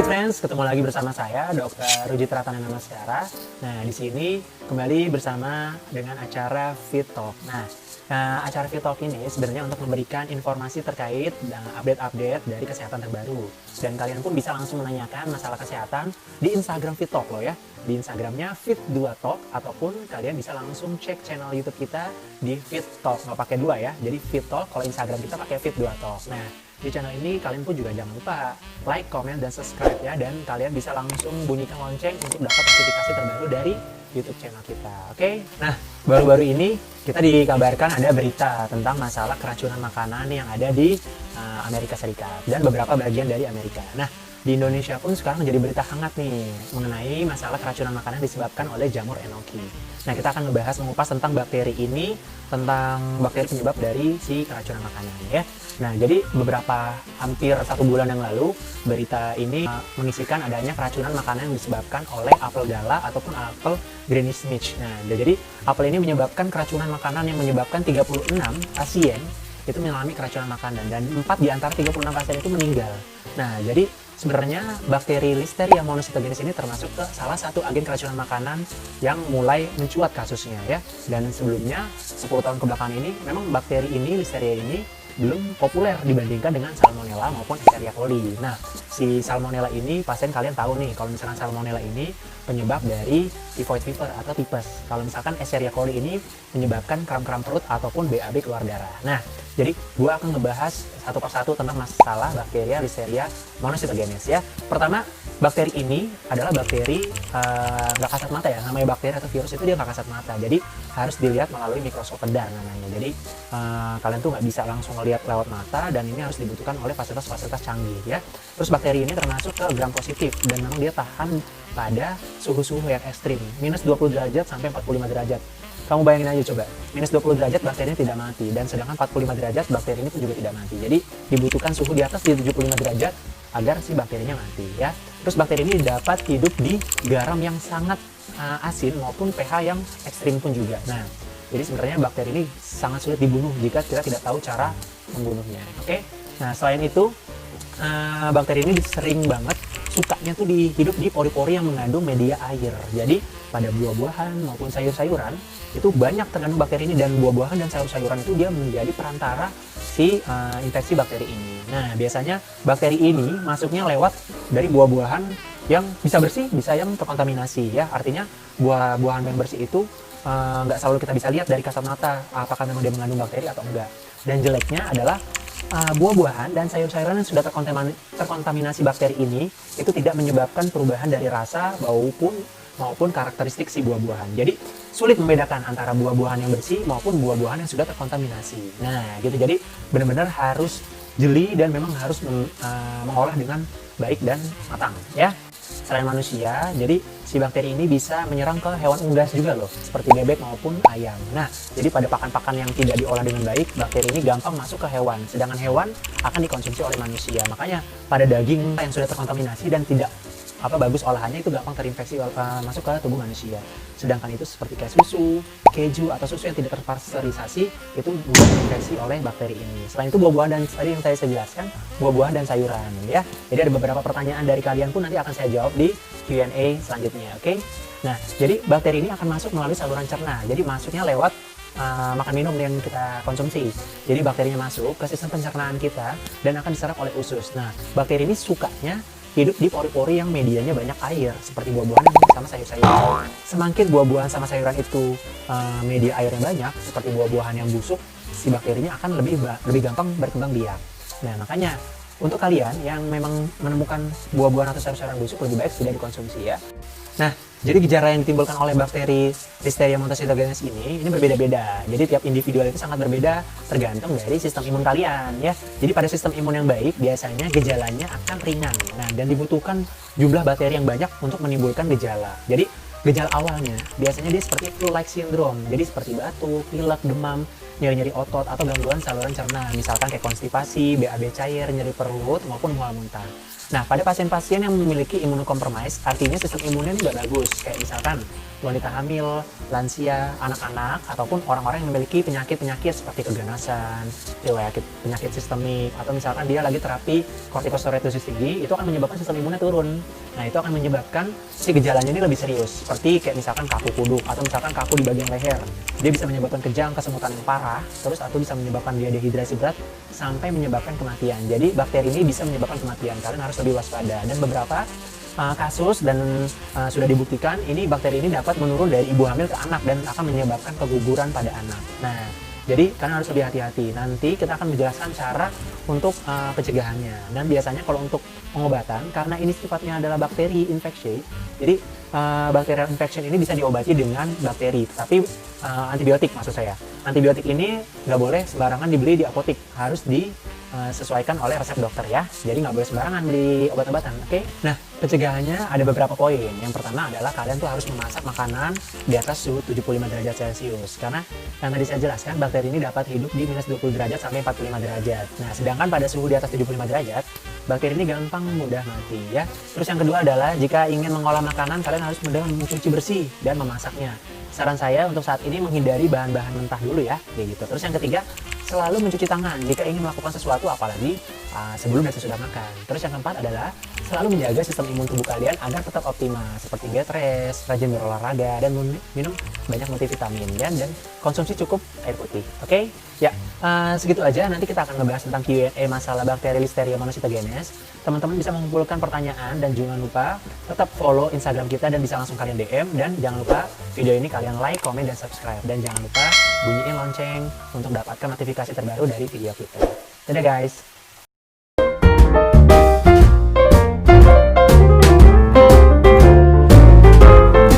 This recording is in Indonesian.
friends, ketemu lagi bersama saya Dr. Rujit Ratana Namaskara. Nah, di sini kembali bersama dengan acara Fit Talk. Nah, acara Fit Talk ini sebenarnya untuk memberikan informasi terkait update-update dari kesehatan terbaru. Dan kalian pun bisa langsung menanyakan masalah kesehatan di Instagram Fit Talk loh ya. Di Instagramnya Fit2Talk, ataupun kalian bisa langsung cek channel YouTube kita di Fit Talk. Nggak pakai dua ya, jadi Fit Talk, kalau Instagram kita pakai Fit2Talk. Nah, di channel ini kalian pun juga jangan lupa like, comment, dan subscribe ya. Dan kalian bisa langsung bunyikan lonceng untuk dapat notifikasi terbaru dari YouTube channel kita. Oke? Nah, baru-baru ini kita dikabarkan ada berita tentang masalah keracunan makanan yang ada di Amerika Serikat dan beberapa bagian dari Amerika. Nah, di Indonesia pun sekarang menjadi berita hangat nih mengenai masalah keracunan makanan disebabkan oleh jamur enoki. Nah, kita akan membahas mengupas tentang bakteri ini, tentang bakteri penyebab dari si keracunan makanan ya. Nah, jadi hampir 1 bulan yang lalu berita ini mengisikan adanya keracunan makanan yang disebabkan oleh apel gala ataupun apel Granny Smith. Nah, jadi apel ini menyebabkan keracunan makanan yang menyebabkan 36 pasien itu mengalami keracunan makanan dan 4 di antara 36 pasien itu meninggal. Nah, jadi sebenarnya bakteri Listeria monocytogenes ini termasuk ke salah satu agen keracunan makanan yang mulai mencuat kasusnya ya. Dan sebelumnya 10 tahun kebelakang ini memang bakteri ini, Listeria ini belum populer dibandingkan dengan Salmonella maupun Escherichia coli. Nah, si Salmonella ini pasien kalian tahu nih, kalau misalkan Salmonella ini penyebab dari typhoid fever atau tipes. Kalau misalkan Escherichia coli ini menyebabkan kram-kram perut ataupun BAB keluar darah. Nah, jadi gua akan ngebahas satu persatu tentang masalah bakteri Listeria monocytogenes ya. Pertama, bakteri ini adalah bakteri nggak kasat mata ya. Namanya bakteri atau virus itu dia nggak kasat mata. Jadi harus dilihat melalui mikroskop pedang namanya. Jadi kalian tuh nggak bisa langsung lihat lewat mata, dan ini harus dibutuhkan oleh fasilitas-fasilitas canggih ya. Terus bakteri ini termasuk ke gram positif dan memang dia tahan pada suhu-suhu yang ekstrim, minus 20 derajat sampai 45 derajat. Kamu bayangin aja coba, minus 20 derajat bakteri ini tidak mati, dan sedangkan 45 derajat bakteri ini pun juga tidak mati. Jadi dibutuhkan suhu di atas di 75 derajat agar si bakterinya mati ya. Terus bakteri ini dapat hidup di garam yang sangat asin maupun pH yang ekstrim pun juga. Nah, jadi sebenarnya bakteri ini sangat sulit dibunuh jika kita tidak tahu cara membunuhnya. Oke? Nah, selain itu bakteri ini sering banget sukanya tuh hidup di pori-pori yang mengandung media air. Jadi pada buah-buahan maupun sayur-sayuran itu banyak terkandung bakteri ini, dan buah-buahan dan sayur-sayuran itu dia menjadi perantara si infeksi bakteri ini. Nah, biasanya bakteri ini masuknya lewat dari buah-buahan yang bisa bersih, bisa yang terkontaminasi ya. Artinya buah-buahan yang bersih itu nggak selalu kita bisa lihat dari kasat mata apakah memang dia mengandung bakteri atau enggak. Dan jeleknya adalah buah-buahan dan sayur-sayuran yang sudah terkontaminasi bakteri ini itu tidak menyebabkan perubahan dari rasa, bau maupun karakteristik si buah-buahan. Jadi sulit membedakan antara buah-buahan yang bersih maupun buah-buahan yang sudah terkontaminasi. Nah, gitu. Jadi benar-benar harus jeli dan memang harus mengolah dengan baik dan matang ya. Selain manusia, jadi si bakteri ini bisa menyerang ke hewan unggas juga loh, seperti bebek maupun ayam. Nah, jadi pada pakan-pakan yang tidak diolah dengan baik, bakteri ini gampang masuk ke hewan, sedangkan hewan akan dikonsumsi oleh manusia. Makanya pada daging yang sudah terkontaminasi dan tidak bagus olahannya itu gampang terinfeksi masuk ke tubuh manusia. Sedangkan itu seperti kayak susu, keju, atau susu yang tidak terpasteurisasi itu mudah terinfeksi oleh bakteri ini. Selain itu buah-buahan dan tadi yang saya jelaskan, buah-buahan dan sayuran ya. Jadi ada beberapa pertanyaan dari kalian pun nanti akan saya jawab di Q&A selanjutnya, oke? Nah, jadi bakteri ini akan masuk melalui saluran cerna. Jadi masuknya lewat makan minum yang kita konsumsi. Jadi bakterinya masuk ke sistem pencernaan kita dan akan diserap oleh usus. Nah, bakteri ini sukanya hidup di pori-pori yang medianya banyak air, seperti buah-buahan sama sayur-sayuran. Semakin buah-buahan sama sayuran itu media air yang banyak, seperti buah-buahan yang busuk, si bakterinya akan lebih gampang berkembang biak. Nah, makanya untuk kalian yang memang menemukan buah-buahan atau sayur-sayuran busuk, lebih baik tidak dikonsumsi ya. Nah, jadi gejala yang ditimbulkan oleh bakteri Listeria monocytogenes ini berbeda-beda. Jadi tiap individual itu sangat berbeda tergantung dari sistem imun kalian ya. Jadi pada sistem imun yang baik biasanya gejalanya akan ringan. Nah, dan dibutuhkan jumlah bakteri yang banyak untuk menimbulkan gejala. Jadi gejala awalnya biasanya dia seperti flu-like syndrome. Jadi seperti batuk, pilek, demam, nyeri-nyeri otot atau gangguan saluran cerna, misalkan kayak konstipasi, BAB cair, nyeri perut maupun mual muntah. Nah, pada pasien-pasien yang memiliki imunokompromis, artinya sistem imunnya ini nggak bagus, kayak misalkan wanita hamil, lansia, anak-anak, ataupun orang-orang yang memiliki penyakit-penyakit seperti keganasan, penyakit sistemik, atau misalkan dia lagi terapi kortikosteroid dosis tinggi, itu akan menyebabkan sistem imunnya turun. Nah, itu akan menyebabkan si gejalanya ini lebih serius, seperti kayak misalkan kaku kuduk, atau misalkan kaku di bagian leher. Dia bisa menyebabkan kejang, kesemutan yang parah, terus atau bisa menyebabkan dia dehidrasi berat, sampai menyebabkan kematian. Jadi, bakteri ini bisa menyebabkan kematian, kalian harus lebih waspada. Dan beberapa kasus dan sudah dibuktikan ini bakteri ini dapat menurun dari ibu hamil ke anak dan akan menyebabkan keguguran pada anak. Nah, jadi kalian harus lebih hati-hati. Nanti kita akan menjelaskan cara untuk pencegahannya. Dan biasanya kalau untuk pengobatan, karena ini sifatnya adalah bakteri infeksi, jadi bacterial infection ini bisa diobati dengan bakteri, tapi antibiotik maksud saya. Antibiotik ini nggak boleh sembarangan dibeli di apotik, harus disesuaikan oleh resep dokter ya. Jadi nggak boleh sembarangan beli obat-obatan, oke? Nah, pencegahannya ada beberapa poin. Yang pertama adalah kalian tuh harus memasak makanan di atas suhu 75 derajat Celcius. Karena yang tadi saya jelaskan, bakteri ini dapat hidup di minus 20 derajat sampai 45 derajat. Nah, sedangkan pada suhu di atas 75 derajat, bakteri ini gampang mudah mati ya. Terus yang kedua adalah jika ingin mengolah makanan, kalian harus mencuci bersih dan memasaknya. Saran saya untuk saat ini menghindari bahan-bahan mentah dulu ya, kayak gitu. Terus yang ketiga, selalu mencuci tangan jika ingin melakukan sesuatu, apalagi sebelum dan sesudah makan. Terus yang keempat adalah selalu menjaga sistem imun tubuh kalian agar tetap optimal, seperti get rest, rajin berolahraga, dan minum banyak multivitamin dan konsumsi cukup air putih. Oke? Ya, segitu aja. Nanti kita akan ngebahas tentang Q&A masalah bakteri Listeria monocytogenes. Teman-teman bisa mengumpulkan pertanyaan dan jangan lupa tetap follow Instagram kita dan bisa langsung kalian DM, dan jangan lupa video ini kalian like, komen, dan subscribe, dan jangan lupa bunyiin lonceng untuk dapatkan notifikasi terbaru dari video kita. Dadah guys!